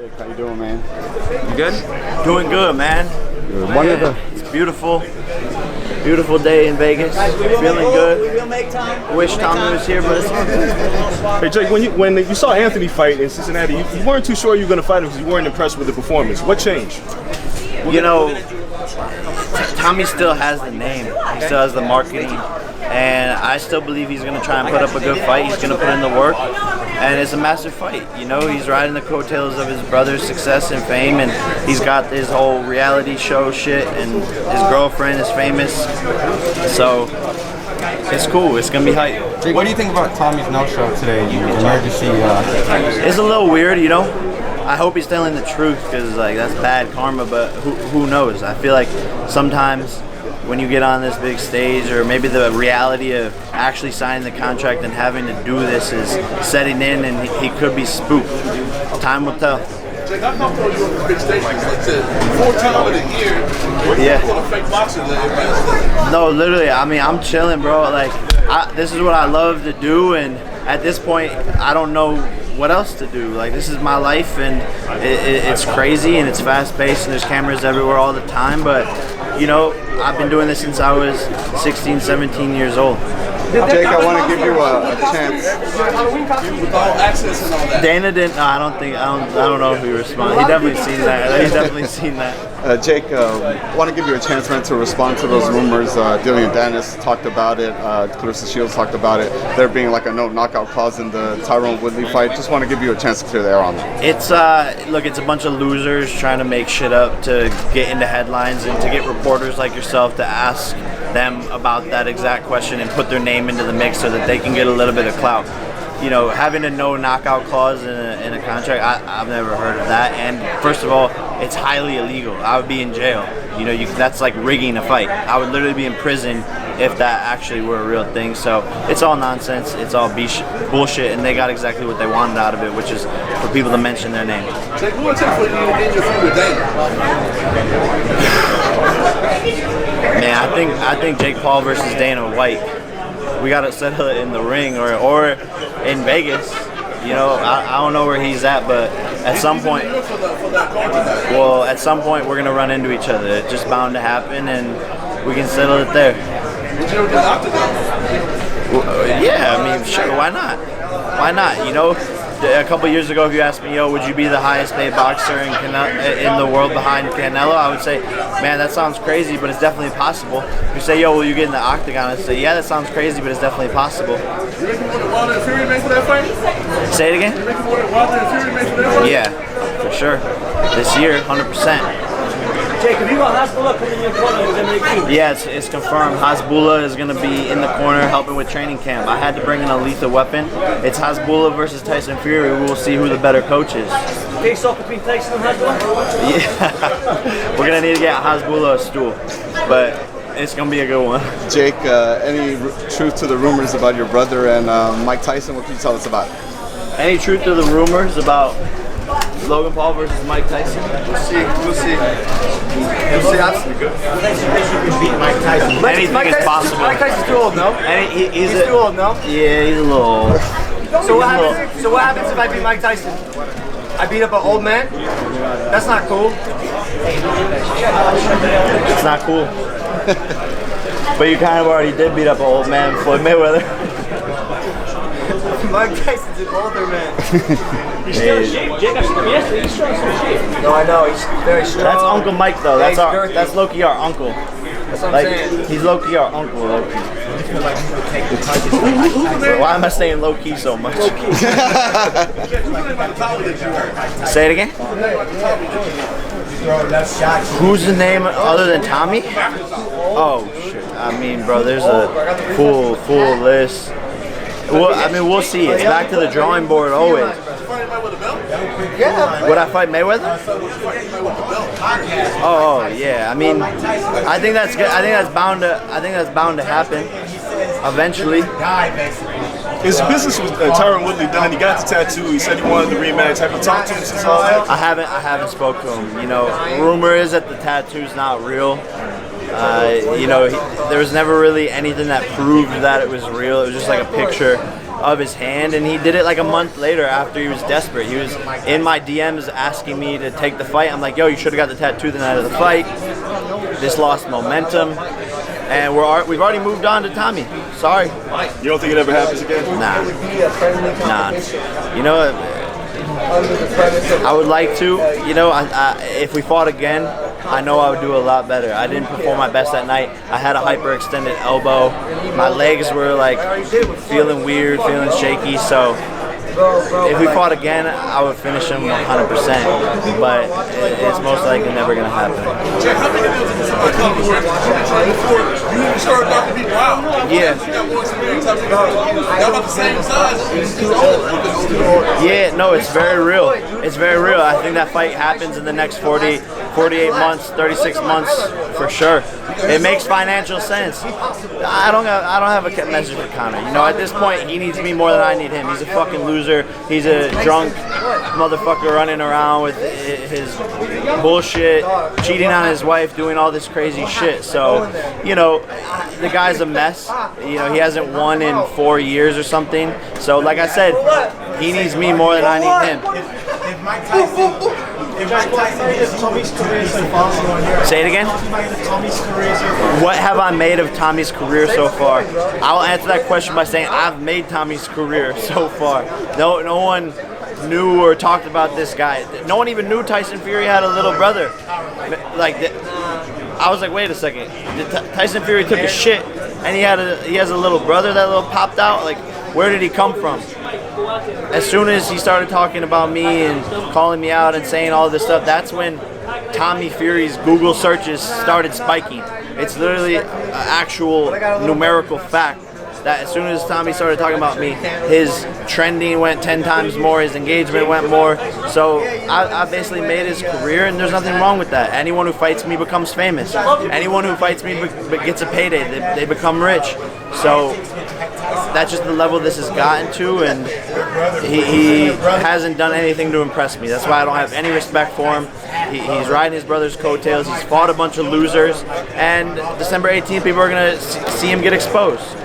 Jake, how you doing, man? You good? Doing good, man. Good. It's beautiful. Beautiful day in Vegas. Feeling good. Wish Tommy was here, but it's all good. Hey Jake, when you saw Anthony fight in Cincinnati, you weren't too sure you were going to fight him because you weren't impressed with the performance. What changed? You know, Tommy still has the name. He still has the marketing. And I still believe he's going to try and put up a good fight. He's going to put in the work. And it's a massive fight. You know, he's riding the coattails of his brother's success and fame. And he's got his whole reality show shit. And his girlfriend is famous. So it's cool. It's going to be hype. What do you think about Tommy's no-show today? Emergency. It's a little weird, you know. I hope he's telling the truth because like that's bad karma. But who knows? I feel like sometimes when you get on this big stage, or maybe the reality of actually signing the contract and having to do this is setting in, and he could be spooked. Time will tell. Jake, I come from you on the big stage, like I said, 4 times in a year. What do you think about fake boxing? No, literally, I mean, I'm chilling, bro. Like, this is what I love to do, and at this point, I don't know what else to do. Like, this is my life, and it's crazy, and it's fast-paced, and there's cameras everywhere all the time, but you know, I've been doing this since I was 16, 17 years old. Jake, I want to give you a chance. Dana didn't. No, I don't know if he responded. He definitely seen that. He's definitely seen that. Jake, want to give you a chance, man, to respond to those rumors. Dillian Dennis talked about it. Clarissa Shields talked about it. There being like a no knockout clause in the Tyrone Woodley fight. Just want to give you a chance to clear the air on that. It's look, it's a bunch of losers trying to make shit up to get into headlines and to get reporters like yourself to ask them about that exact question and put their name into the mix so that they can get a little bit of clout. You know, having a no knockout clause in a contract, I've never heard of that. And first of all, it's highly illegal. I would be in jail. You know, that's like rigging a fight. I would literally be in prison if that actually were a real thing. So it's all nonsense. It's all bullshit, and they got exactly what they wanted out of it, which is for people to mention their name. Jake, what would it take for you to end your feud with Dana? Man, I think Jake Paul versus Dana White. We gotta settle it in the ring or in Vegas. You know, I don't know where he's at, but at some point, we're gonna run into each other. It's just bound to happen, and we can settle it there. Would you ever get octagon? Yeah, I mean, sure, why not? Why not? You know, a couple years ago, if you asked me, yo, would you be the highest paid boxer in the world behind Canelo? I would say, man, that sounds crazy, but it's definitely possible. If you say, yo, will you get in the octagon? I'd say, yeah, that sounds crazy, but it's definitely possible. You making more than Wilder and Fury make for that fight? Say it again? You making more than Wilder and Fury make for that fight? Yeah, for sure. This year, 100%. Jake, have you got Hasbulla coming in your corner with MMA? Yeah, it's confirmed. Hasbulla is going to be in the corner helping with training camp. I had to bring in a lethal weapon. It's Hasbulla versus Tyson Fury. We will see who the better coach is. Face off between Tyson and Hasbulla? Yeah. We're going to need to get Hasbulla a stool. But it's going to be a good one. Jake, any truth to the rumors about your brother and Mike Tyson? What can you tell us about it? Any truth to the rumors about Logan Paul versus Mike Tyson? We'll see. We'll see. Anything is possible. Mike Tyson's too old, no? He's too old, no? Yeah, he's a little old. So what happens if I beat Mike Tyson? I beat up an old man? That's not cool. It's not cool. But you kind of already did beat up an old man, Floyd Mayweather. Mike Tyson's an older man. He's still in shape. Jake, I saw him yesterday. He's strong in shape. No, I know. He's very strong. That's Uncle Mike, though. Yeah, That's low-key our uncle. That's what I'm like, saying. He's low-key our uncle, low-key. Why am I saying low-key so much? Say it again? Who's the name other than Tommy? Oh, shit. I mean, bro, there's a full list. Well, I mean, we'll see. It's back to the drawing board always. Yeah. Would I fight Mayweather? Oh yeah. I mean, I think that's good. I think that's bound to happen eventually. His business with Tyron Woodley done. He got the tattoo. He said he wanted the rematch. Have you talked to him since all that? I haven't spoke to him. You know, rumor is that the tattoo's not real. You know, there was never really anything that proved that it was real. It was just like a picture. of his hand, and he did it like a month later after he was desperate. He was in my DMs asking me to take the fight. I'm like, yo, you should have got the tattoo the night of the fight. This lost momentum, and we've already moved on to Tommy. Sorry. You don't think it ever happens again? Nah. You know, I would like to. You know, if we fought again, I know I would do a lot better. I didn't perform my best that night. I had a hyperextended elbow. My legs were like feeling weird, feeling shaky. So if we fought again, I would finish him 100%. But it's most likely never gonna happen. Jay, how many deals did you accomplish before you started knocking people out? Yeah. You got more experience. Y'all about the same size. Yeah, no, it's very real. It's very real. I think that fight happens in the next 48 months, 36 months for sure. It makes financial sense. I don't have a message for Conor. You know, at this point, he needs me more than I need him. He's a fucking loser. He's a drunk motherfucker running around with his bullshit, cheating on his wife, doing all this crazy shit. So, you know, the guy's a mess. You know, he hasn't won in 4 years or something. So, like I said, he needs me more than I need him. Say it again? What have I made of Tommy's career so far? I'll answer that question by saying I've made Tommy's career so far. No one knew or talked about this guy. No one even knew Tyson Fury had a little brother. Like, I was like, wait a second. Tyson Fury took a shit and he has a little brother that little popped out? Like, where did he come from? As soon as he started talking about me and calling me out and saying all this stuff, that's when Tommy Fury's Google searches started spiking. It's literally an actual numerical fact that as soon as Tommy started talking about me, his trending went 10 times more, his engagement went more. So I basically made his career, and there's nothing wrong with that. Anyone who fights me becomes famous. Anyone who fights me gets a payday. They become rich. So that's just the level this has gotten to, and he hasn't done anything to impress me. That's why I don't have any respect for him. He's riding his brother's coattails. He's fought a bunch of losers, and December 18th, people are going to see him get exposed.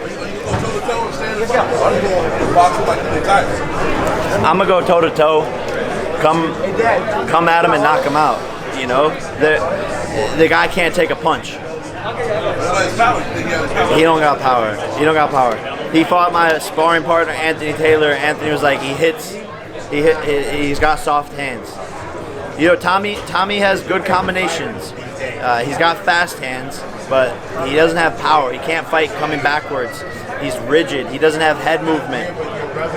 I'm going to go toe-to-toe, come at him and knock him out. You know, the guy can't take a punch. He don't got power. He fought my sparring partner, Anthony Taylor. Anthony was like, he's got soft hands. You know, Tommy has good combinations. He's got fast hands, but he doesn't have power. He can't fight coming backwards. He's rigid. He doesn't have head movement.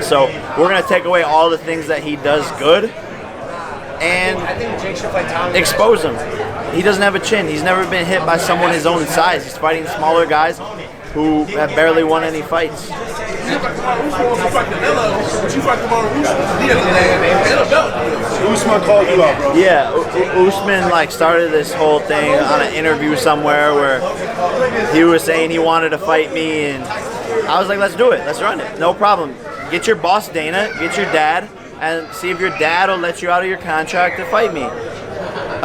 So we're going to take away all the things that he does good and expose him. He doesn't have a chin. He's never been hit by someone his own size. He's fighting smaller guys who have barely won any fights. Usman called you out, bro. Yeah, Usman like started this whole thing on an interview somewhere where he was saying he wanted to fight me, and I was like, let's do it, let's run it, no problem. Get your boss Dana, get your dad, and see if your dad will let you out of your contract to fight me.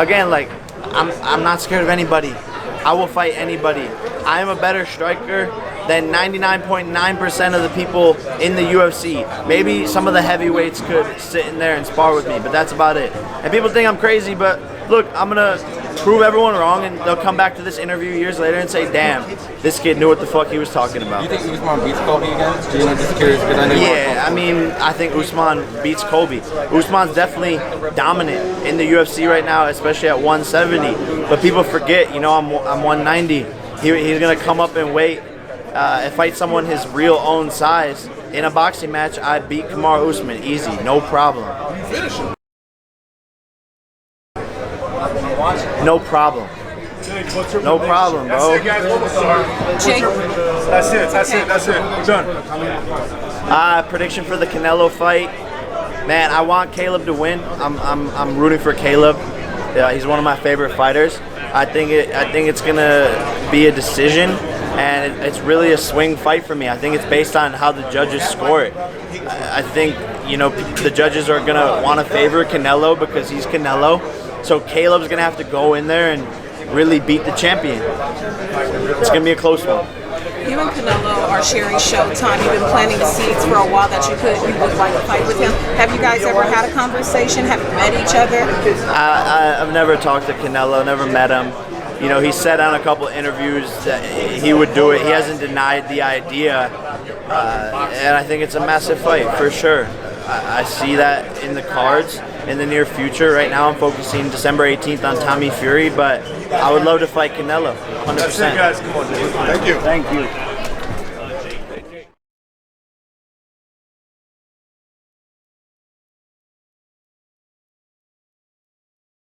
Again, like, I'm not scared of anybody. I will fight anybody. I am a better striker than 99.9% of the people in the UFC. Maybe some of the heavyweights could sit in there and spar with me, but that's about it. And people think I'm crazy, but look, I'm going to prove everyone wrong, and they'll come back to this interview years later and say, damn, this kid knew what the fuck he was talking about. Do you think Usman beats Colby again? I'm just curious, because I know I mean, I think Usman beats Colby. Usman's definitely dominant in the UFC right now, especially at 170. But people forget, you know, I'm 190. He's going to come up and weight and fight someone his real own size. In a boxing match, I beat Kamaru Usman easy, no problem. No problem. No problem, bro. That's it. We're done. Prediction for the Canelo fight. Man, I want Caleb to win. I'm rooting for Caleb. He's one of my favorite fighters. I think it's gonna be a decision, and it's really a swing fight for me. I think it's based on how the judges score it. I think, you know, the judges are gonna want to favor Canelo because he's Canelo. So Caleb's gonna have to go in there and really beat the champion. It's gonna be a close one. You and Canelo are sharing Showtime. You've been planting the seeds for a while that you would like to fight with him. Have you guys ever had a conversation? Have you met each other? I've never talked to Canelo, never met him. You know, he said on a couple interviews that he would do it. He hasn't denied the idea, and I think it's a massive fight for sure. I see that in the cards in the near future. Right now I'm focusing December 18th on Tommy Fury, but I would love to fight Canelo, 100%. That's it, guys. Come on, Jay. Thank you. Thank you.